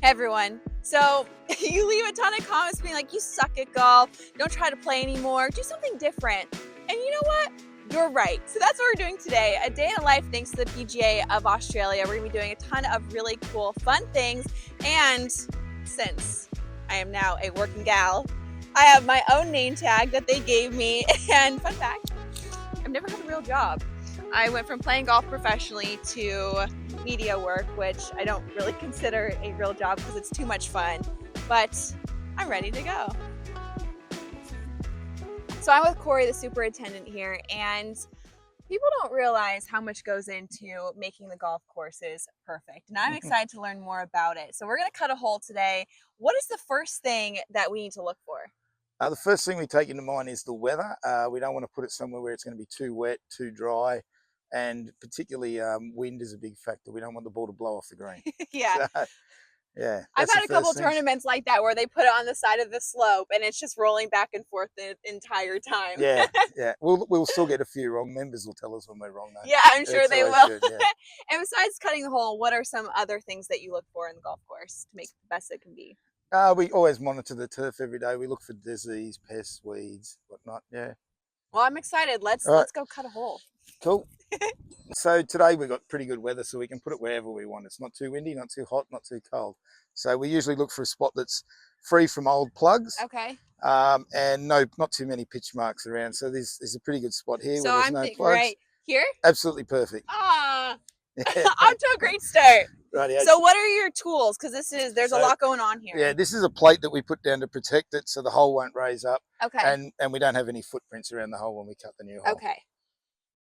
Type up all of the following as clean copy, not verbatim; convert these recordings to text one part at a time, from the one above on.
everyone. So you leave a ton of comments being like, you suck at golf, don't try to play anymore, do something different. And you know what? You're right. So that's what we're doing today. A day in life thanks to the PGA of Australia. We're gonna be doing a ton of really cool, fun things. And since I am now a working gal, I have my own name tag that they gave me. And fun fact, I've never had a real job. I went from playing golf professionally to media work, which I don't really consider a real job because it's too much fun, but I'm ready to go. So I'm with Corey, the superintendent here, and people don't realize how much goes into making the golf courses perfect. And I'm excited to learn more about it. So we're going to cut a hole today. What is the first thing that we need to look for? The first thing we take into mind is the weather. We don't want to put it somewhere where it's going to be too wet, too dry, and particularly wind is a big factor. We don't want the ball to blow off the green. Yeah. So, yeah. I've had a couple tournaments like that where they put it on the side of the slope and it's just rolling back and forth the entire time. Yeah, yeah. We'll still get a few wrong. Members will tell us when we're wrong, though. Yeah, I'm sure they will. Good, yeah. And besides cutting the hole, what are some other things that you look for in the golf course to make it the best it can be? We always monitor the turf every day. We look for disease, pests, weeds, whatnot. Yeah. Well, I'm excited. Let's go cut a hole. Cool. So today we've got pretty good weather, so we can put it wherever we want. It's not too windy, not too hot, not too cold. So we usually look for a spot that's free from old plugs. Okay. And not too many pitch marks around. So there's a pretty good spot here where there's no plugs. Right here? Absolutely perfect. Ah, off to a great start. Right. So what are your tools? Because there's a lot going on here. Yeah, this is a plate that we put down to protect it so the hole won't raise up. Okay. And we don't have any footprints around the hole when we cut the new hole. Okay.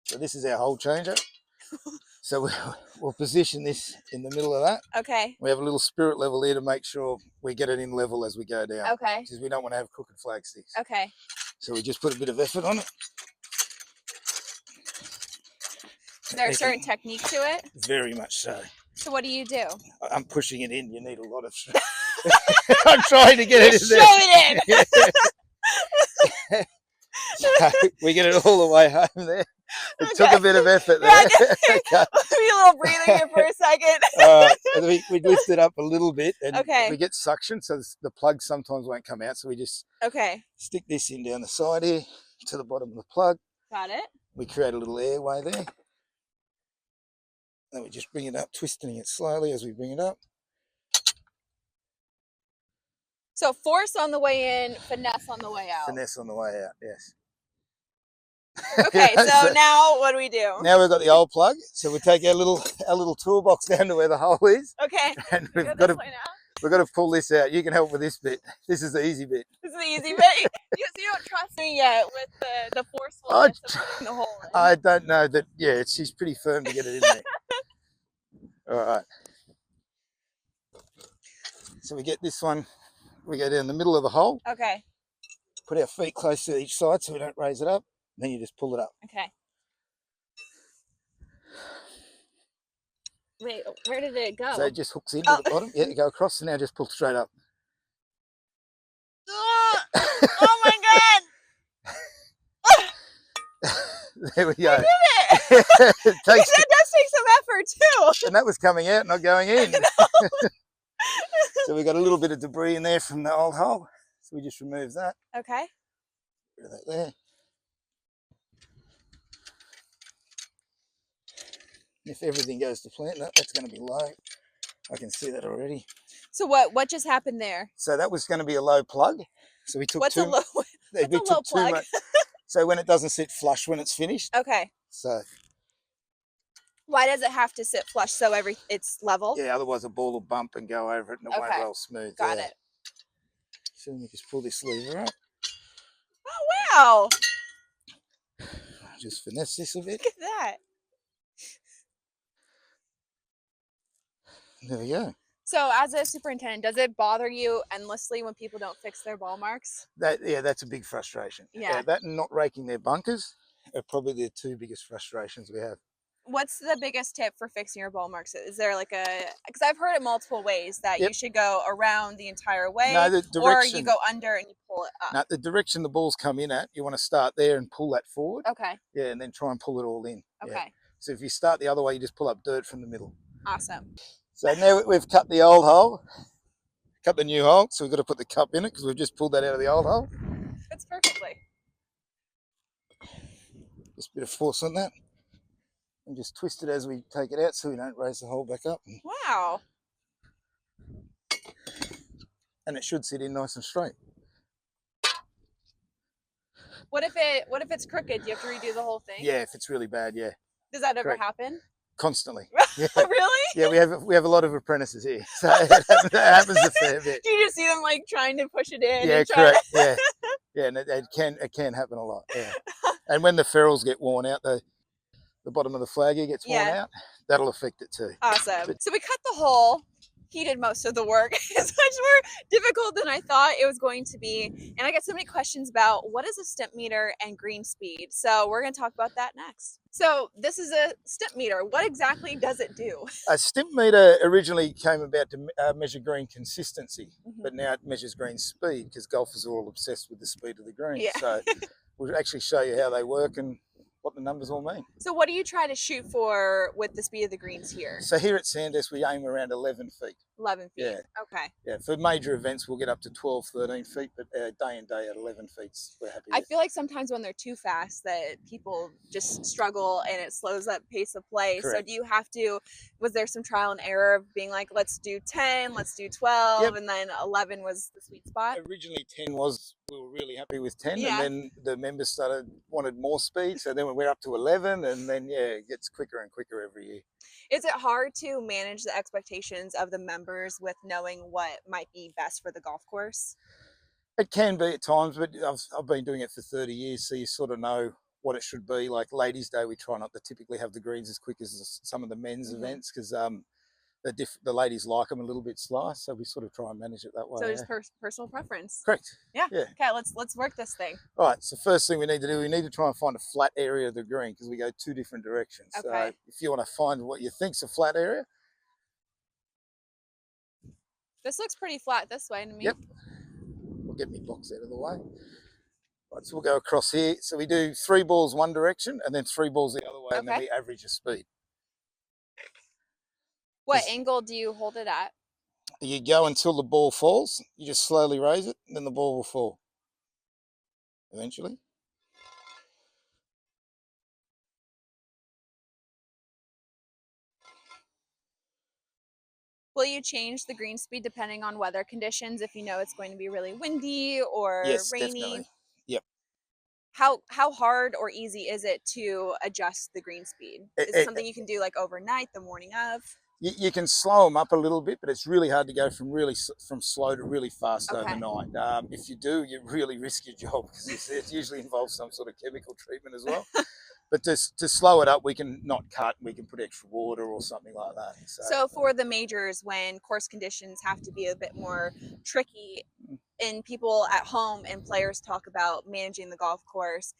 So this is our hole changer. So we'll position this in the middle of that. Okay. We have a little spirit level here to make sure we get it in level as we go down. Okay. Because we don't want to have crooked flag sticks. Okay. So we just put a bit of effort on it. Is there a certain technique to it? Very much so. So what do you do? I'm pushing it in. You need a lot of strength. I'm trying to get it in there. Shove it in. So we get it all the way home there. It took a bit of effort there. Okay. Maybe a little breathing here for a second. And we lift it up a little bit, and we get suction, so the plug sometimes won't come out. So we just stick this in down the side here to the bottom of the plug. Got it. We create a little airway there. Then we just bring it up, twisting it slowly as we bring it up. So force on the way in, finesse on the way out. Finesse on the way out, yes. Okay, so now what do we do? Now we've got the old plug, so we take our little toolbox down to where the hole is. Okay. And we've got to pull this out. You can help with this bit. This is the easy bit. This is the easy bit. You don't trust me yet with the forcefulness of putting the hole in. I don't know that. Yeah, she's pretty firm to get it in there. All right. So we get this one. We go down the middle of the hole. Okay. Put our feet close to each side so we don't raise it up. Then you just pull it up. Okay. Wait, where did it go? So it just hooks into the bottom. Yeah, you go across and now just pull straight up. Oh my God! There we go. I did it! That does take some effort too. And that was coming out, not going in. So we got a little bit of debris in there from the old hole. So we just remove that. Okay. Put that there. If everything goes to plan, that's going to be low. I can see that already. So what just happened there? So that was going to be a low plug. So we took what's a low plug? So when it doesn't sit flush when it's finished. Okay. So why does it have to sit flush so it's level? Yeah, otherwise a ball will bump and go over it and it won't roll smooth. Got it. So let me just pull this lever up. Oh wow. Just finesse this a bit. Look at that. There we go. So as a superintendent, does it bother you endlessly when people don't fix their ball marks? That's a big frustration. Yeah. That and not raking their bunkers are probably the two biggest frustrations we have. What's the biggest tip for fixing your ball marks? Is there because I've heard it multiple ways that you should go around the entire way, or you go under and you pull it up. No, the direction the balls come in at, you want to start there and pull that forward. Okay. Yeah, and then try and pull it all in. Okay. Yeah. So if you start the other way, you just pull up dirt from the middle. Awesome. So now we've cut the old hole. cut the new hole, so we've got to put the cup in it because we've just pulled that out of the old hole. Fits perfectly. Just a bit of force on that. And just twist it as we take it out so we don't raise the hole back up. Wow. And it should sit in nice and straight. What if it's crooked? Do you have to redo the whole thing? Yeah, if it's really bad, yeah. Does that ever Correct. happen? Constantly. Yeah. Really? Yeah, we have a lot of apprentices here, so that happens a fair bit. Do you just see them like trying to push it in? Yeah, and try correct. Yeah, yeah, and it can happen a lot. Yeah, and when the ferrules get worn out, the bottom of the flaggy gets worn out, that'll affect it too. Awesome. So we cut the hole. He did most of the work. It's much more difficult than I thought it was going to be. And I got so many questions about what is a stimp meter and green speed. So we're going to talk about that next. So this is a stimp meter. What exactly does it do? A stimp meter originally came about to measure green consistency, but now it measures green speed because golfers are all obsessed with the speed of the green. Yeah. So we'll actually show you how they work and what the numbers all mean. So what do you try to shoot for with the speed of the greens here? So here at Sandhurst, we aim around 11 feet. 11 feet. Yeah. Okay. Yeah, for major events, we'll get up to 12, 13 feet, but day in, day out, 11 feet, we're happy with. I feel like sometimes when they're too fast that people just struggle and it slows up pace of play. Correct. So do you have to, was there some trial and error of being like, let's do 10, let's do 12, and then 11 was the sweet spot? Originally 10 was, we were really happy with 10, Yeah. and then the members wanted more speed, so then we're up to 11, and then, yeah, it gets quicker and quicker every year. Is it hard to manage the expectations of the members with knowing what might be best for the golf course? It can be at times, but I've been doing it for 30 years, so you sort of know what it should be. Like Ladies' Day, we try not to typically have the greens as quick as some of the men's events because the ladies like them a little bit slower, so we sort of try and manage it that way. So it's personal preference. Correct. Yeah. Yeah. Okay, let's work this thing. All right, so first thing we need to do, we need to try and find a flat area of the green because we go two different directions. Okay. So if you want to find what you think's a flat area. This looks pretty flat this way to me. Yep. We'll get my box out of the way. Right, so we'll go across here. So we do 3 balls one direction and then 3 balls the other way, and then we average the speed. What angle do you hold it at? You go until the ball falls. You just slowly raise it, and then the ball will fall eventually. Will you change the green speed depending on weather conditions if you know it's going to be really windy or rainy? Definitely. Yep. How hard or easy is it to adjust the green speed? Is it something you can do like overnight, the morning of? You can slow them up a little bit, but it's really hard to go from slow to really fast overnight. If you do, you really risk your job because it usually involves some sort of chemical treatment as well. But to slow it up, we can not cut, we can put extra water or something like that. So for the majors, when course conditions have to be a bit more tricky, and people at home and players talk about managing the golf course,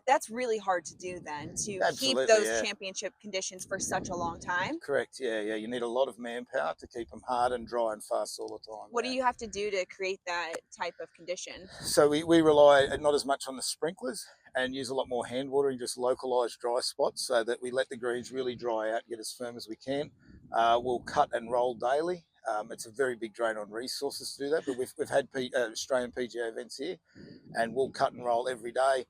that's really hard to do then, to keep those championship conditions for such a long time. Correct, yeah. You need a lot of manpower to keep them hard and dry and fast all the time. What do you have to do to create that type of condition? So we rely not as much on the sprinklers and use a lot more hand watering, just localised dry spots so that we let the greens really dry out and get as firm as we can. We'll cut and roll daily. It's a very big drain on resources to do that, but we've had Australian PGA events here, and we'll cut and roll every day.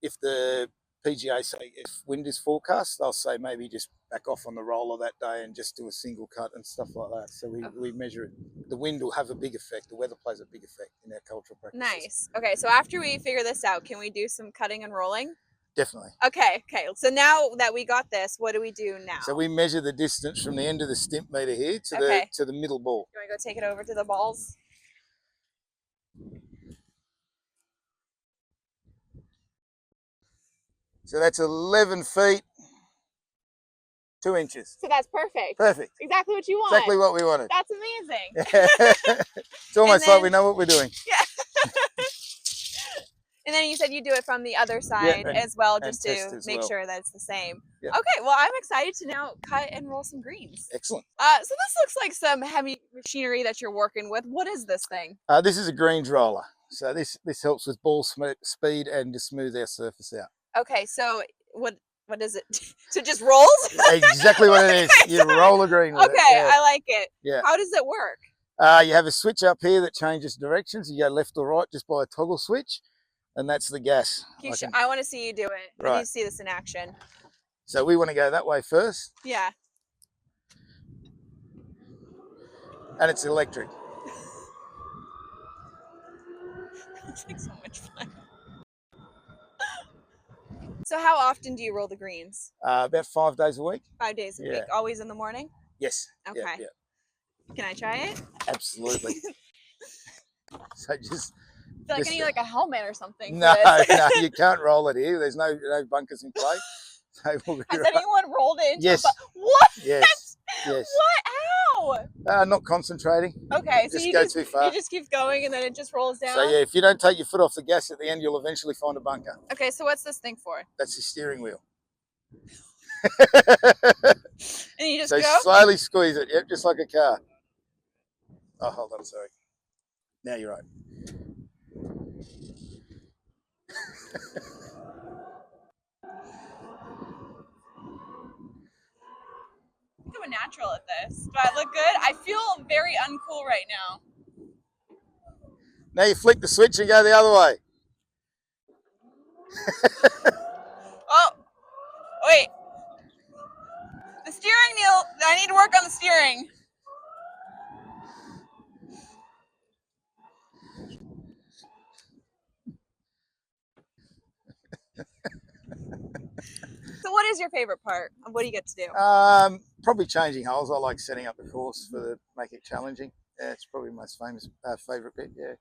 If the PGA say if wind is forecast, they'll say maybe just back off on the roller that day and just do a single cut and stuff like that. So we measure it. The wind will have a big effect. The weather plays a big effect in our cultural practices. Nice. Okay, so after we figure this out, can we do some cutting and rolling? Definitely. Okay. So now that we got this, what do we do now? So we measure the distance from the end of the stimp meter here to the middle ball. You want to go take it over to the balls? So that's 11 feet, 2 inches. So that's perfect. Perfect. Exactly what you want. Exactly what we wanted. That's amazing. It's almost like we know what we're doing. Yeah. And then you said you do it from the other side as well, just to make sure that it's the same. Yeah. Okay, well, I'm excited to now cut and roll some greens. Excellent. So this looks like some heavy machinery that you're working with. What is this thing? This is a greens roller. So this helps with ball speed and to smooth our surface out. Okay, so what is it? So it just rolls? Exactly what it is. You roll a green with it. Okay, I like it. Yeah. How does it work? You have a switch up here that changes directions. You go left or right just by a toggle switch, and that's the gas. I want to see you do it. I need Right. to see this in action. So we want to go that way first, Yeah. and it's electric. It's like so much fun. So how often do you roll the greens? About 5 days a week. 5 days a Yeah. week. Always in the morning? Yes. Okay. Yeah. Can I try it? Absolutely. So just. I feel like I need like a helmet or something. No, for this. no, you can't roll it here. There's no bunkers in play. So we'll be Has right. anyone rolled it into Yes. What? Yes. Yes. What? How? Not concentrating. Okay, so Just go too far. you just keep going and then it just rolls down? So yeah, if you don't take your foot off the gas at the end, you'll eventually find a bunker. Okay, so what's this thing for? That's the steering wheel. And you just so go? slowly squeeze it. Yep, just like a car. Oh, hold on, sorry. Now you're right. I'm a natural at this. Do I look good? I feel very uncool right now. Now you flick the switch and go the other way. Oh, wait. The steering wheel, I need to work on the steering. So what is your favorite part? What do you get to do? Probably changing holes. I like setting up the course make it challenging. Yeah, it's probably my most favorite bit. Yeah.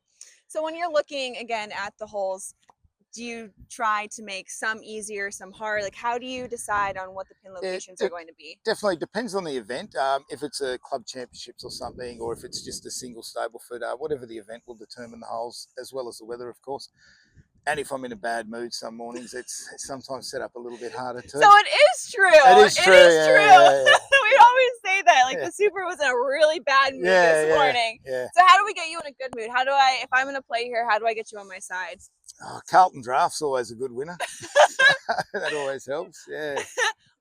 So when you're looking again at the holes, do you try to make some easier, some hard? Like how do you decide on what the pin locations are going to be? Definitely depends on the event. If it's a club championships or something, or if it's just a single Stableford, whatever the event will determine the holes as well as the weather, of course. And if I'm in a bad mood some mornings, it's sometimes set up a little bit harder too. So it is true. It is true. Yeah. We always say that. Like the Super was in a really bad mood this morning. Yeah. So how do we get you in a good mood? How do I, if I'm going to play here, how do I get you on my side? Carlton Draft's always a good winner. That always helps. Yeah.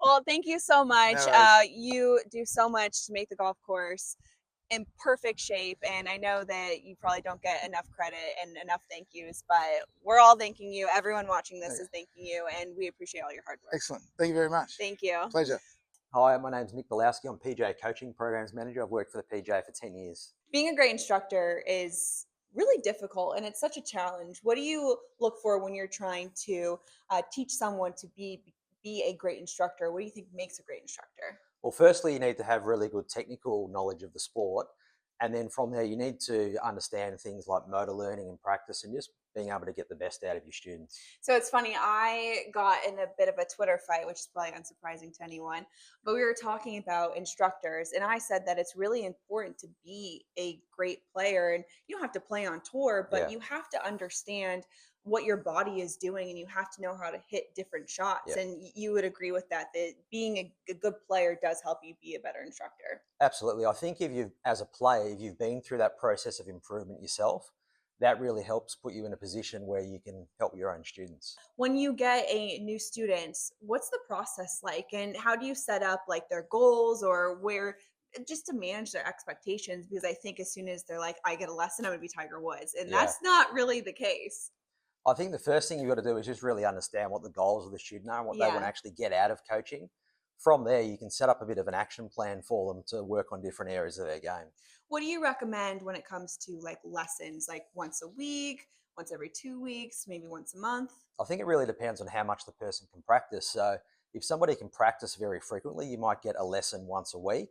Well, thank you so much. No you do so much to make the golf course in perfect shape, and I know that you probably don't get enough credit and enough thank yous, but we're all thanking you. Everyone watching this is thanking you, and we appreciate all your hard work. Excellent. Thank you very much. Thank you. Pleasure. Hi, my name's Nick Belowski. I'm PGA Coaching Programs Manager. I've worked for the PGA for 10 years. Being a great instructor is really difficult, and it's such a challenge. What do you look for when you're trying to teach someone to be a great instructor? What do you think makes a great instructor? Well, firstly, you need to have really good technical knowledge of the sport. And then from there, you need to understand things like motor learning and practice and just being able to get the best out of your students. So it's funny, I got in a bit of a Twitter fight, which is probably unsurprising to anyone, but we were talking about instructors, and I said that it's really important to be a great player, and you don't have to play on tour, but you have to understand what your body is doing, and you have to know how to hit different shots. And you would agree with that being a good player does help you be a better instructor. Absolutely. I think as a player, if you've been through that process of improvement yourself, that really helps put you in a position where you can help your own students. When you get a new student, what's the process like, and how do you set up like their goals or where just to manage their expectations? Because I think as soon as they're like, I get a lesson, I'm gonna be Tiger Woods, and that's not really the case. I think the first thing you've got to do is just really understand what the goals of the student are and what they want to actually get out of coaching. From there, you can set up a bit of an action plan for them to work on different areas of their game. What do you recommend when it comes to like lessons, like once a week, once every 2 weeks, maybe once a month? I think it really depends on how much the person can practice. So if somebody can practice very frequently, you might get a lesson once a week.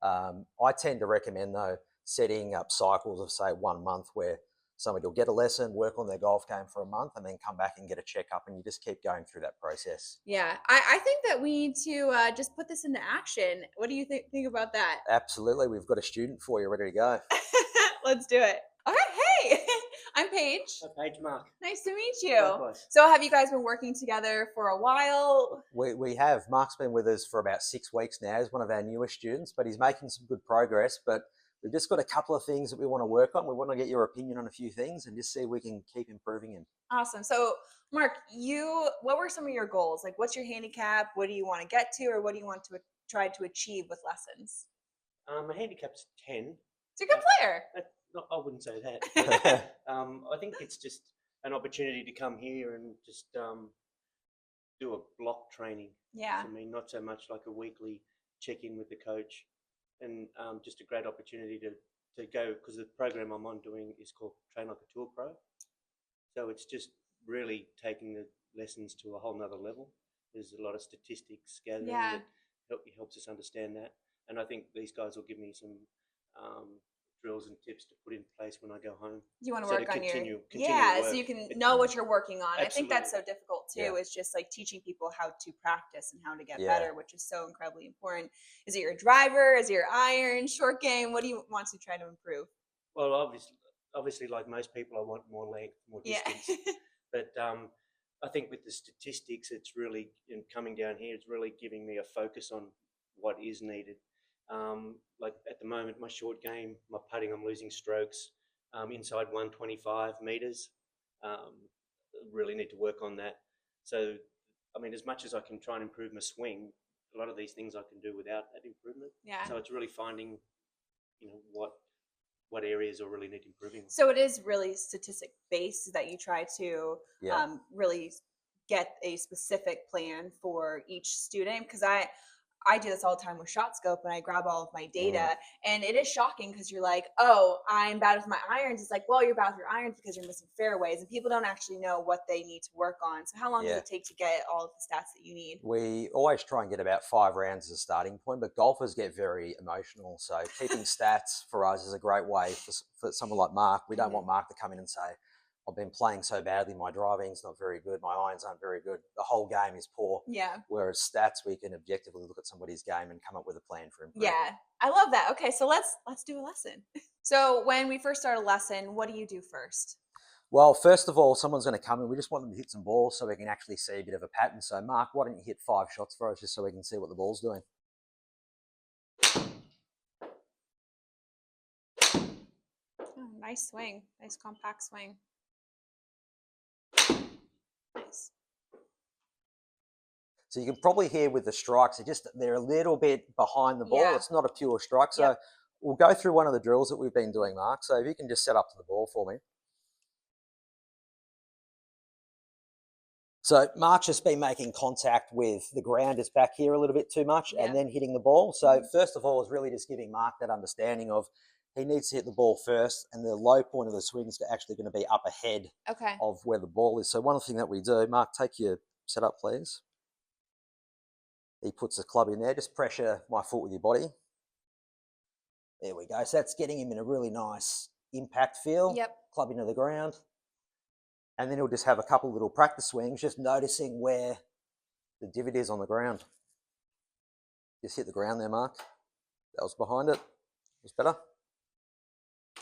I tend to recommend, though, setting up cycles of, say, 1 month where somebody will get a lesson, work on their golf game for a month, and then come back and get a checkup, and you just keep going through that process. Yeah, I think that we need to just put this into action. What do you think about that? Absolutely. We've got a student for you ready to go. Let's do it. All right, hey, I'm Paige. Hi, Paige, Mark. Nice to meet you. Likewise. So have you guys been working together for a while? We have. Mark's been with us for about 6 weeks now. He's one of our newest students, but he's making some good progress. But we've just got a couple of things that we want to work on. We want to get your opinion on a few things and just see if we can keep improving him. Awesome. So, Mark, what were some of your goals? Like, what's your handicap? What do you want to get to, or what do you want to try to achieve with lessons? My handicap's 10. He's a good player. I wouldn't say that. But, I think it's just an opportunity to come here and just do a block training. Yeah. For me, not so much like a weekly check-in with the coach, and just a great opportunity to go, because the program I'm on doing is called Train Like a Tour Pro. So it's just really taking the lessons to a whole nother level. There's a lot of statistics gathering that helps us understand that. And I think these guys will give me some drills and tips to put in place when I go home. You want to So work to on continue so work. you can know what you're working on. Absolutely. I think that's so difficult too. Yeah. Is just like teaching people how to practice and how to get Yeah. better, which is so incredibly important. Is it your driver? Is it your iron, short game? What do you want to try to improve? Well, obviously, like most people, I want more length, more distance. But I think with the statistics, it's really, in coming down here, it's really giving me a focus on what is needed. Like at the moment, my short game, my putting, I'm losing strokes inside 125 meters. Really need to work on that. So, I mean, as much as I can try and improve my swing, a lot of these things I can do without that improvement. Yeah. So it's really finding, what areas are really need improving. So it is really statistic based that you try to really get a specific plan for each student, because I do this all the time with shot scope, and I grab all of my data, and it is shocking because you're like, oh, I'm bad with my irons. It's like, well, you're bad with your irons because you're missing fairways, and people don't actually know what they need to work on. So how long does it take to get all of the stats that you need? We always try and get about 5 rounds as a starting point, but golfers get very emotional. So keeping stats for us is a great way for someone like Mark. We don't want Mark to come in and say, I've been playing so badly, my driving's not very good, my irons aren't very good, the whole game is poor. Yeah. Whereas stats, we can objectively look at somebody's game and come up with a plan for improvement. Yeah, I love that. Okay, so let's do a lesson. So when we first start a lesson, what do you do first? Well, first of all, someone's going to come in. We just want them to hit some balls so we can actually see a bit of a pattern. So, Mark, why don't you hit 5 shots for us just so we can see what the ball's doing? Oh, nice swing. Nice compact swing. Nice. So you can probably hear with the strikes, they're a little bit behind the ball. Yeah. It's not a pure strike. So we'll go through one of the drills that we've been doing, Mark. So if you can just set up to the ball for me. So Mark's just been making contact with the ground is back here a little bit too much and then hitting the ball. So first of all, is really just giving Mark that understanding of he needs to hit the ball first, and the low point of the swing is actually going to be up ahead of where the ball is. So one thing that we do, Mark, take your setup, please. He puts the club in there. Just pressure my foot with your body. There we go. So that's getting him in a really nice impact feel. Yep. Club into the ground. And then he'll just have a couple little practice swings, just noticing where the divot is on the ground. Just hit the ground there, Mark. That was behind it. It was better.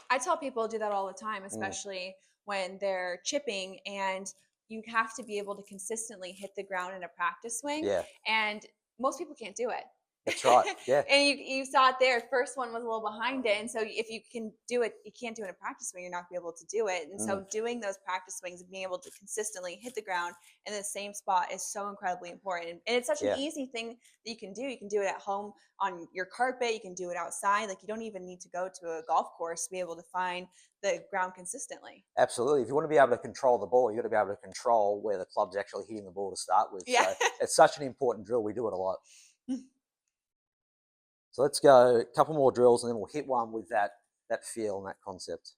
I tell people do that all the time, especially when they're chipping, and you have to be able to consistently hit the ground in a practice swing. Yeah. And most people can't do it. That's right. Yeah. And you saw it there. First one was a little behind it. And so if you can do it, you can't do it in a practice swing, you're not going to be able to do it. And so doing those practice swings and being able to consistently hit the ground in the same spot is so incredibly important. And it's such an easy thing that you can do. You can do it at home on your carpet. You can do it outside. Like, you don't even need to go to a golf course to be able to find the ground consistently. Absolutely. If you want to be able to control the ball, you've got to be able to control where the club's actually hitting the ball to start with. Yeah. So it's such an important drill. We do it a lot. So let's go a couple more drills, and then we'll hit one with that feel and that concept.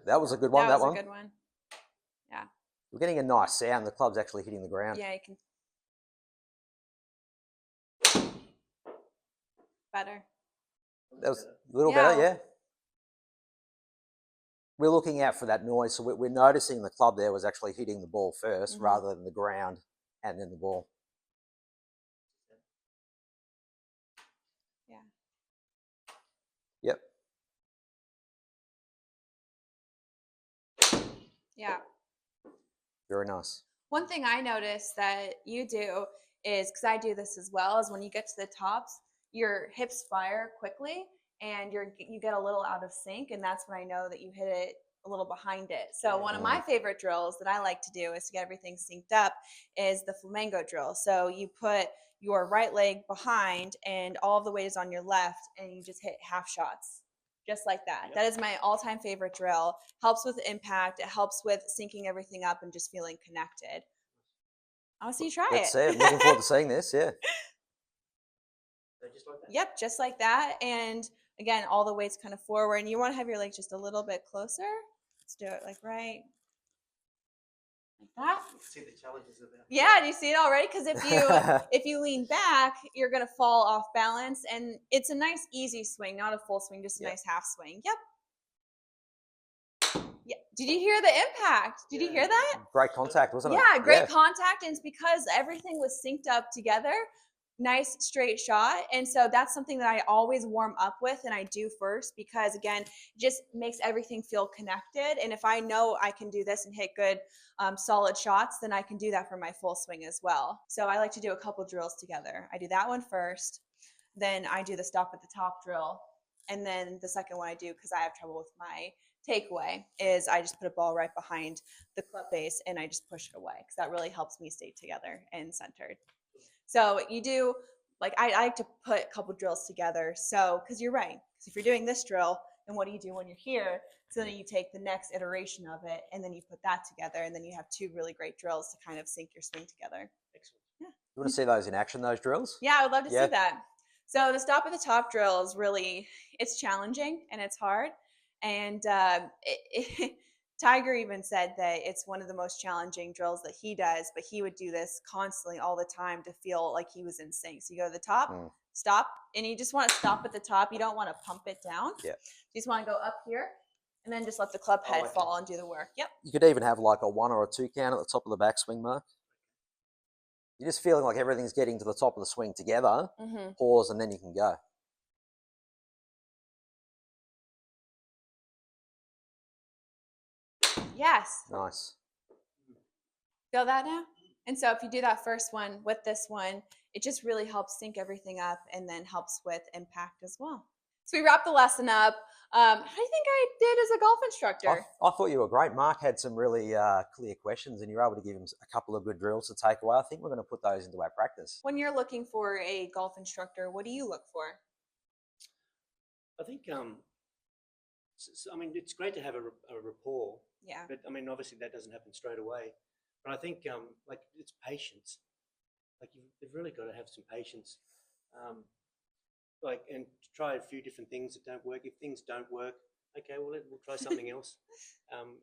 That was a good one. That was a good one. Yeah. We're getting a nice sound. The club's actually hitting the ground. Yeah, you can. Better. That was a little better, yeah. We're looking out for that noise, so we're noticing the club there was actually hitting the ball first rather than the ground and then the ball. Yeah. Yep. Yeah. Very nice. One thing I noticed that you do is, because I do this as well, is when you get to the tops, your hips fire quickly and you get a little out of sync, and that's when I know that you hit it a little behind it. So one of my favorite drills that I like to do is to get everything synced up is the flamingo drill. So you put your right leg behind and all of the weight is on your left and you just hit half shots. Just like that. Yep. That is my all-time favorite drill. Helps with impact. It helps with syncing everything up and just feeling connected. I want to see you try Let's it. see it. I'm looking forward to seeing this. Yeah. So just like that. Yep, just like that. And again, all the weight's kind of forward. And you want to have your leg just a little bit closer. Let's do it like right like that. You can see the challenges of that. Yeah, do you see it already? Because if you lean back, you're gonna fall off balance, and it's a nice easy swing, not a full swing, just a nice half swing. Yep. Yeah. Did you hear the impact? Did you hear that? Great contact, wasn't it? Yeah, great contact, and it's because everything was synced up together. Nice straight shot. And so that's something that I always warm up with and I do first because again, it just makes everything feel connected. And if I know I can do this and hit good solid shots, then I can do that for my full swing as well. So I like to do a couple drills together. I do that one first, then I do the stop at the top drill. And then the second one I do, because I have trouble with my takeaway, is I just put a ball right behind the club base and I just push it away because that really helps me stay together and centered. So you do, like I like to put a couple drills together. So, because you're right, because if you're doing this drill, then what do you do when you're here? So then you take the next iteration of it and then you put that together and then you have two really great drills to kind of sync your swing together. Excellent. Yeah. You want to see those in action, those drills? Yeah, I would love to see that. So the stop at the top drill is really, it's challenging and it's hard. And Tiger even said that it's one of the most challenging drills that he does, but he would do this constantly all the time to feel like he was in sync. So you go to the top, stop, and you just want to stop at the top. You don't want to pump it down. Yeah. You just want to go up here and then just let the club head fall and do the work. Yep. You could even have like a 1 or a 2 count at the top of the backswing, Mark. You're just feeling like everything's getting to the top of the swing together. Pause, and then you can go. Yes. Nice. Feel that now? And so if you do that first one with this one, it just really helps sync everything up and then helps with impact as well. So we wrapped the lesson up. How do you think I did as a golf instructor? I thought you were great. Mark had some really clear questions and you were able to give him a couple of good drills to take away. I think we're going to put those into our practice. When you're looking for a golf instructor, what do you look for? I think, I mean, it's great to have a rapport. Yeah. But I mean, obviously that doesn't happen straight away. But I think, like, it's patience. Like, you've really got to have some patience. Like, and try a few different things that don't work. If things don't work, okay, well, we'll try something else.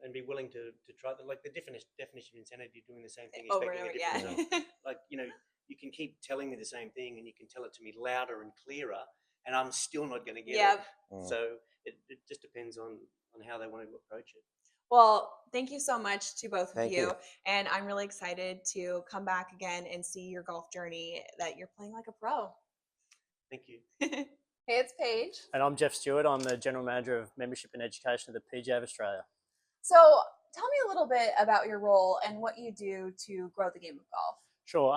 And be willing to try. Like, the definition of insanity, doing the same thing, expecting a different result. Like, you know, you can keep telling me the same thing and you can tell it to me louder and clearer, and I'm still not going to get it. So it just depends on how they want to approach it. Well, thank you so much to both of Thank you. you. And I'm really excited to come back again and see your golf journey that you're playing like a pro. Thank you. Hey, it's Paige. And I'm Jeff Stewart. I'm the General Manager of Membership and Education of the PGA of Australia. So tell me a little bit about your role and what you do to grow the game of golf. Sure.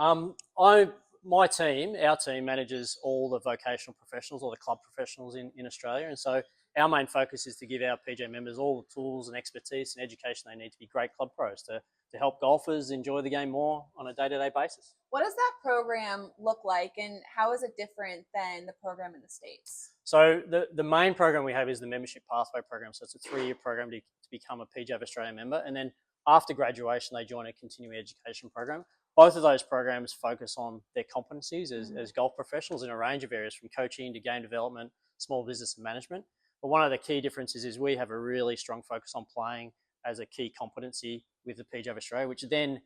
Our team manages all the vocational professionals, all the club professionals in Australia. And so our main focus is to give our PGA members all the tools and expertise and education they need to be great club pros to help golfers enjoy the game more on a day-to-day basis. What does that program look like and how is it different than the program in the States? So the main program we have is the Membership Pathway Program. So it's a 3-year program to become a PGA of Australia member. And then after graduation, they join a continuing education program. Both of those programs focus on their competencies as golf professionals in a range of areas, from coaching to game development, small business and management. But one of the key differences is we have a really strong focus on playing as a key competency with the PGA of Australia, which then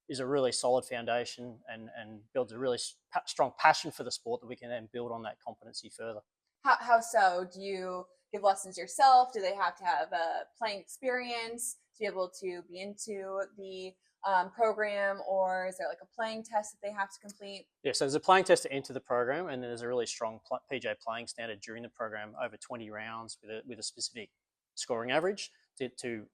is a really solid foundation and builds a really strong passion for the sport that we can then build on that competency further. How so? Do you give lessons yourself? Do they have to have a playing experience to be able to be into the program, or is there like a playing test that they have to complete? Yeah, so there's a playing test to enter the program, and then there's a really strong PGA playing standard during the program, over 20 rounds with a specific scoring average to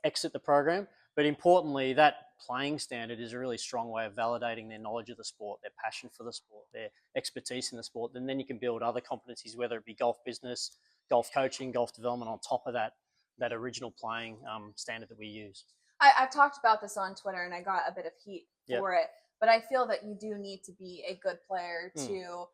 exit the program. But importantly, that playing standard is a really strong way of validating their knowledge of the sport, their passion for the sport, their expertise in the sport. And then you can build other competencies, whether it be golf business, golf coaching, golf development on top of that that original playing standard that we use. I've talked about this on Twitter, and I got a bit of heat for it, but I feel that you do need to be a good player to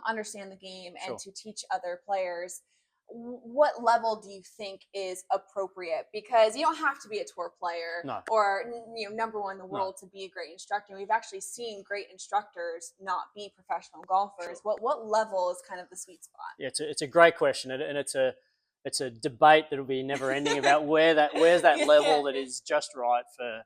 understand the game and to teach other players. What level do you think is appropriate? Because you don't have to be a tour player or number one in the world to be a great instructor. We've actually seen great instructors not be professional golfers. What level is kind of the sweet spot? Yeah, it's a great question, and it's a debate that'll be never ending about where's that level that is just right for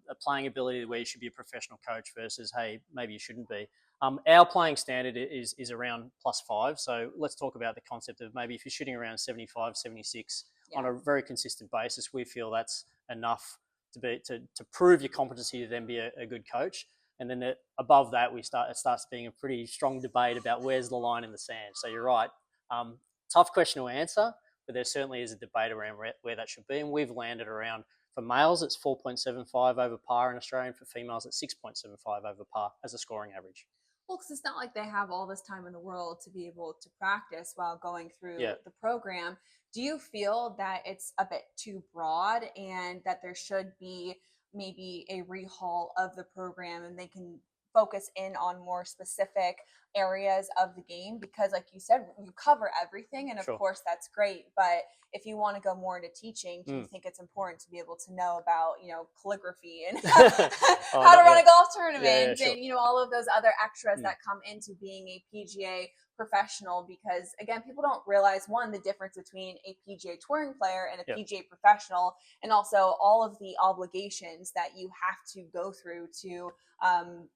a playing ability where you should be a professional coach versus, hey, maybe you shouldn't be. Our playing standard is around +5. So let's talk about the concept of maybe if you're shooting around 75, 76 on a very consistent basis, we feel that's enough to prove your competency to then be a good coach. And then above that, it starts being a pretty strong debate about where's the line in the sand. So you're right. Tough question to answer, but there certainly is a debate around where that should be. And we've landed around, for males, it's 4.75 over par in Australia, and for females, it's 6.75 over par as a scoring average. Well, because it's not like they have all this time in the world to be able to practice while going through the program. Do you feel that it's a bit too broad and that there should be maybe a rehaul of the program and they can focus in on more specific areas of the game? Because like you said, you cover everything, and of course that's great, but if you want to go more into teaching, do you think it's important to be able to know about calligraphy and how to run a golf tournament and all of those other extras that come into being a PGA professional? Because again, people don't realize, one, the difference between a PGA touring player and a PGA professional, and also all of the obligations that you have to go through to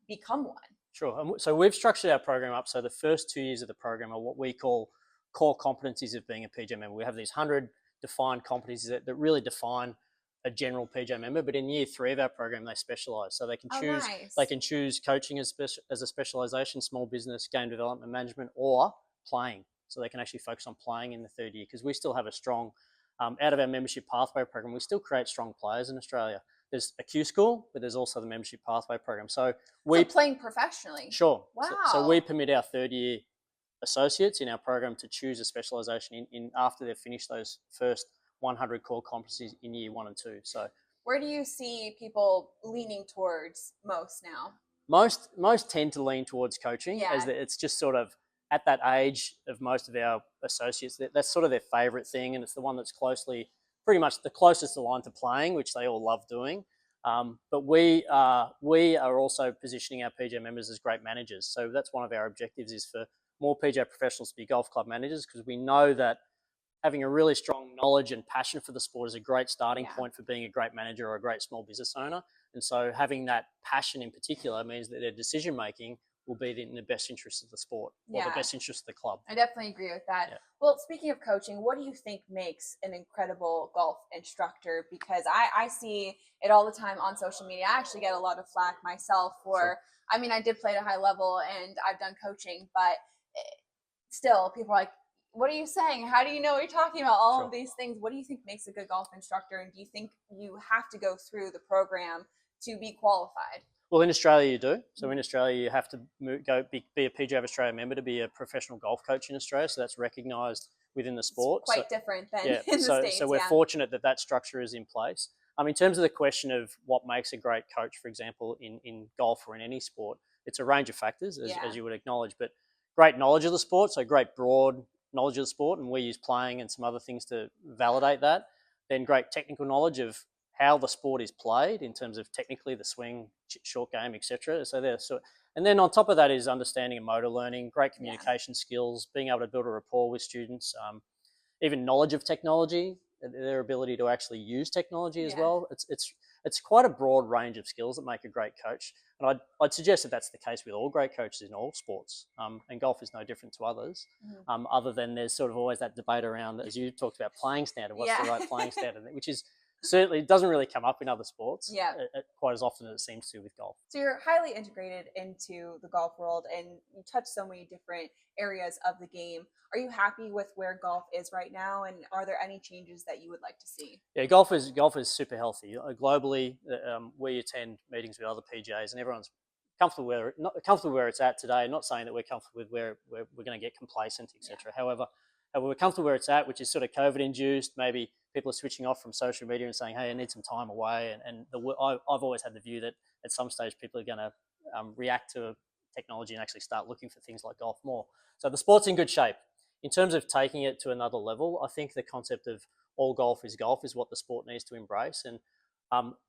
become one. Sure. So we've structured our program up so the first 2 years of the program are what we call core competencies of being a PGA member. We have these 100 defined competencies that really define a general PGA member, but in year 3 of our program, they specialise. So they can choose they can choose coaching as a specialisation, small business, game development management, or playing. So they can actually focus on playing in the 3rd year, because we still have a strong, out of our membership pathway program, we still create strong players in Australia. There's a Q school, but there's also the membership pathway program. So playing professionally. Sure. Wow. So we permit our 3rd year associates in our program to choose a specialisation in after they've finished those first 100 core competencies in year 1 and 2. So where do you see people leaning towards most now? Most tend to lean towards coaching, as it's just sort of at that age of most of our associates, that's sort of their favourite thing, and it's the one that's pretty much the closest aligned to playing, which they all love doing. But we are also positioning our PGA members as great managers. So that's one of our objectives, is for more PGA professionals to be golf club managers, because we know that having a really strong knowledge and passion for the sport is a great starting point for being a great manager or a great small business owner. And so having that passion in particular means that their decision making will be in the best interest of the sport or the best interest of the club. I definitely agree with that. Yeah. Well, speaking of coaching, what do you think makes an incredible golf instructor? Because I see it all the time on social media. I actually get a lot of flack myself for, I mean, I did play at a high level and I've done coaching, but still people are like, what are you saying? How do you know what you're talking about? All of these things. What do you think makes a good golf instructor? And do you think you have to go through the program to be qualified? Well, in Australia you do. So in Australia you have to be a PGA of Australia member to be a professional golf coach in Australia. So that's recognised within the sport. It's quite different than in the States. So we're fortunate that structure is in place. In terms of the question of what makes a great coach, for example, in golf or in any sport, it's a range of factors, as you would acknowledge. But great knowledge of the sport, so great broad knowledge of the sport, and we use playing and some other things to validate that. Then great technical knowledge of how the sport is played in terms of technically the swing, short game, etc. And then on top of that is understanding and motor learning, great communication skills, being able to build a rapport with students, even knowledge of technology, their ability to actually use technology as well. It's quite a broad range of skills that make a great coach. And I'd suggest that that's the case with all great coaches in all sports. And golf is no different to others, other than there's sort of always that debate around, as you talked about, playing standard. What's the right playing standard? Which is certainly doesn't really come up in other sports quite as often as it seems to with golf. So you're highly integrated into the golf world and you touch so many different areas of the game. Are you happy with where golf is right now, and are there any changes that you would like to see? Yeah, golf is super healthy. Globally, we attend meetings with other PGAs and everyone's comfortable where it's at today. Not saying that we're comfortable with where we're going to get complacent, etc. However, we're comfortable where it's at, which is sort of COVID induced. Maybe people are switching off from social media and saying, hey, I need some time away. I've always had the view that at some stage people are going to react to technology and actually start looking for things like golf more. So the sport's in good shape. In terms of taking it to another level, I think the concept of all golf is what the sport needs to embrace. And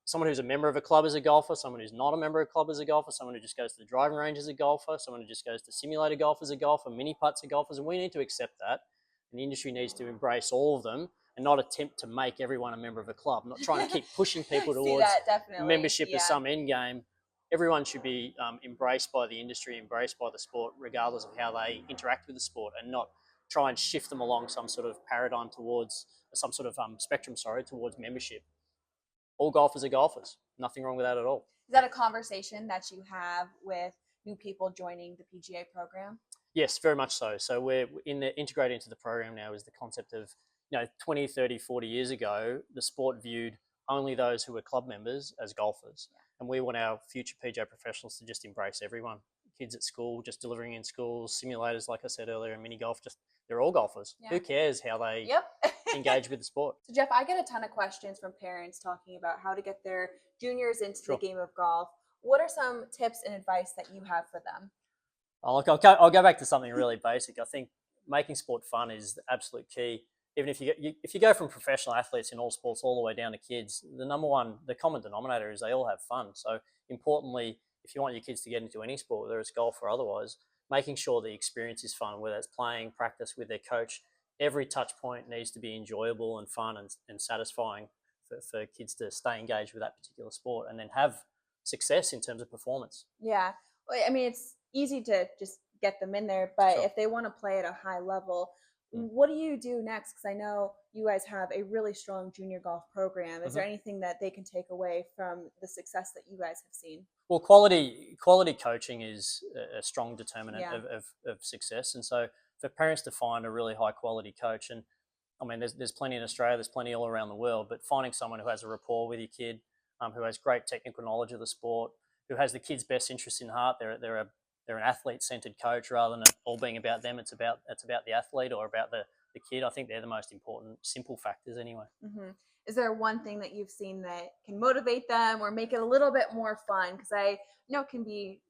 someone who's a member of a club is a golfer, someone who's not a member of a club is a golfer, someone who just goes to the driving range is a golfer, someone who just goes to simulator golf is a golfer, mini putts are golfers, and we need to accept that. And the industry needs to embrace all of them and not attempt to make everyone a member of a club. I'm not trying to keep pushing people towards membership as some end game. Everyone should be embraced by the industry, embraced by the sport, regardless of how they interact with the sport, and not try and shift them along some sort of paradigm towards some sort of spectrum, towards membership. All golfers are golfers. Nothing wrong with that at all. Is that a conversation that you have with new people joining the PGA program? Yes, very much so. So we're integrated into the program now is the concept of, 20, 30, 40 years ago, the sport viewed only those who were club members as golfers. Yeah. And we want our future PGA professionals to just embrace everyone. Kids at school, just delivering in schools, simulators, like I said earlier, and mini golf, they're all golfers. Yeah. Who cares how they engage with the sport? So Jeff, I get a ton of questions from parents talking about how to get their juniors into the game of golf. What are some tips and advice that you have for them? I'll go back to something really basic. I think making sport fun is the absolute key. Even if you go from professional athletes in all sports all the way down to kids, the common denominator is they all have fun. So importantly, if you want your kids to get into any sport, whether it's golf or otherwise, making sure the experience is fun, whether it's playing, practice with their coach, every touch point needs to be enjoyable and fun and satisfying for kids to stay engaged with that particular sport and then have success in terms of performance. Yeah. I mean, it's easy to just get them in there, but if they want to play at a high level, what do you do next? Because I know you guys have a really strong junior golf program. Is there anything that they can take away from the success that you guys have seen? Well, quality coaching is a strong determinant of success. And so for parents to find a really high quality coach, and I mean, there's plenty in Australia, there's plenty all around the world, but finding someone who has a rapport with your kid, who has great technical knowledge of the sport, who has the kid's best interests in heart, they're an athlete-centered coach rather than it all being about them. It's about the athlete or about the kid. I think they're the most important, simple factors anyway. Mm-hmm. Is there one thing that you've seen that can motivate them or make it a little bit more fun? Because I know it can be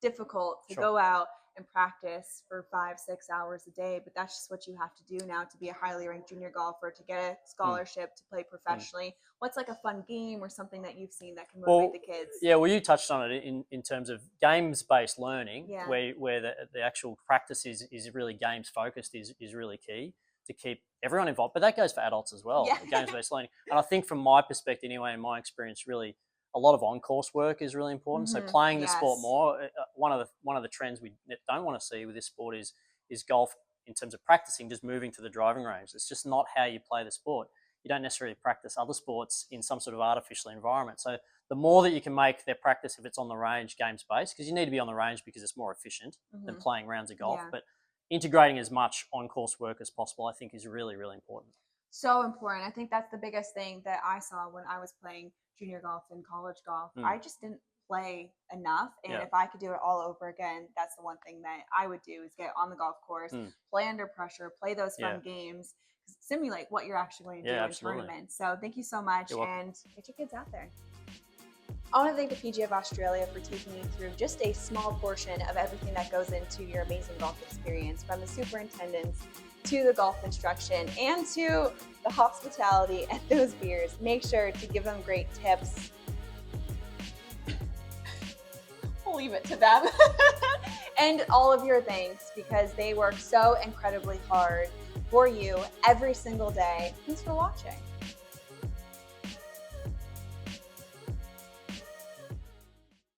difficult to go out and practice for 5-6 hours a day, but that's just what you have to do now to be a highly ranked junior golfer, to get a scholarship, to play professionally. What's like a fun game or something that you've seen that can motivate the kids? Yeah, well, you touched on it in terms of games-based learning, where the actual practice is really games-focused is really key to keep everyone involved. But that goes for adults as well, games-based learning. And I think from my perspective anyway, in my experience, really, a lot of on-course work is really important. So playing the sport more. One of the trends we don't want to see with this sport is golf in terms of practicing, just moving to the driving range. It's just not how you play the sport. You don't necessarily practice other sports in some sort of artificial environment. So the more that you can make their practice, if it's on the range, games-based, because you need to be on the range because it's more efficient than playing rounds of golf. But integrating as much on-course work as possible, I think, is really, really important. So important. I think that's the biggest thing that I saw when I was playing junior golf and college golf. I just didn't play enough, and if I could do it all over again, that's the one thing that I would do is get on the golf course, play under pressure, play those fun games, simulate what you're actually going to do in tournaments. So thank you so much, and get your kids out there. I want to thank the PGA of Australia for taking me through just a small portion of everything that goes into your amazing golf experience, from the superintendents to the golf instruction and to the hospitality and those beers. Make sure to give them great tips. We'll leave it to them. And all of your thanks, because they work so incredibly hard for you every single day. Thanks for watching.